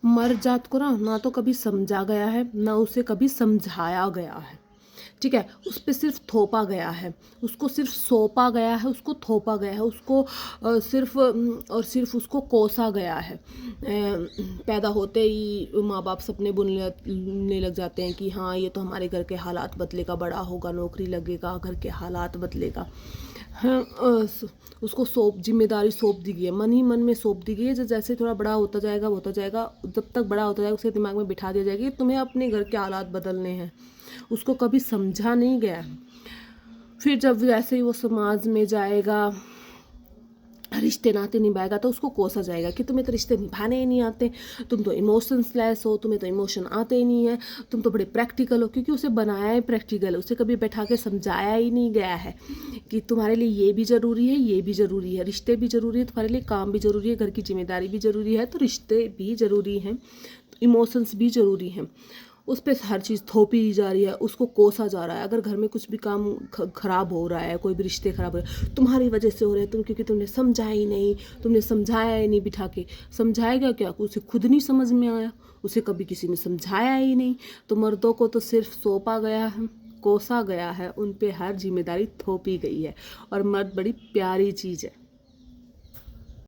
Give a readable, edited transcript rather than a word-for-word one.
मर्द जात को ना तो कभी समझा गया है, ना उसे कभी समझाया गया है। ठीक है, उस पर सिर्फ थोपा गया है, उसको सिर्फ सौंपा गया है, उसको थोपा गया है, उसको सिर्फ और सिर्फ उसको कोसा गया है। पैदा होते ही माँ बाप सपने बुनने लग जाते हैं कि हाँ ये तो हमारे घर के हालात बदलेगा, बड़ा होगा, नौकरी लगेगा, घर के हालात बदलेगा। हाँ, उसको जिम्मेदारी सौंप दी गई है, मन ही मन में सौंप दी गई है। जैसे थोड़ा बड़ा होता जाएगा, जब तक बड़ा होता जाएगा उसके दिमाग में बिठा दिया जाएगा कि तुम्हें अपने घर के हालात बदलने हैं। उसको कभी समझा नहीं गया। फिर जब जैसे ही वो समाज में जाएगा, रिश्ते नाते निभाएगा, तो उसको कोसा जाएगा कि तुम्हें तो रिश्ते निभाने ही नहीं आते, तुम तो इमोशंस लेस हो, तुम्हें तो इमोशन आते ही नहीं है, तुम तो बड़े प्रैक्टिकल हो। क्योंकि उसे बनाया ही प्रैक्टिकल है, उसे कभी बैठा के समझाया ही नहीं गया है कि तुम्हारे लिए ये भी ज़रूरी है, ये भी ज़रूरी है, रिश्ते भी ज़रूरी है, तुम्हारे लिए काम भी ज़रूरी है, घर की जिम्मेदारी भी ज़रूरी है, तो रिश्ते भी ज़रूरी हैं, इमोशंस भी ज़रूरी हैं। उस पर हर चीज़ थोपी जा रही है, उसको कोसा जा रहा है। अगर घर में कुछ भी काम खराब हो रहा है, कोई भी रिश्ते खराब हो रहे हैं, तुम्हारी वजह से हो रहे हैं, क्योंकि तुमने समझा ही नहीं, तुमने समझाया ही नहीं बिठा के। समझाएगा क्या, उसे खुद नहीं समझ में आया, उसे कभी किसी ने समझाया ही नहीं। तो मर्दों को तो सिर्फ सौंपा गया है, कोसा गया है, उन पे हर जिम्मेदारी थोपी गई है। और मर्द बड़ी प्यारी चीज़ है।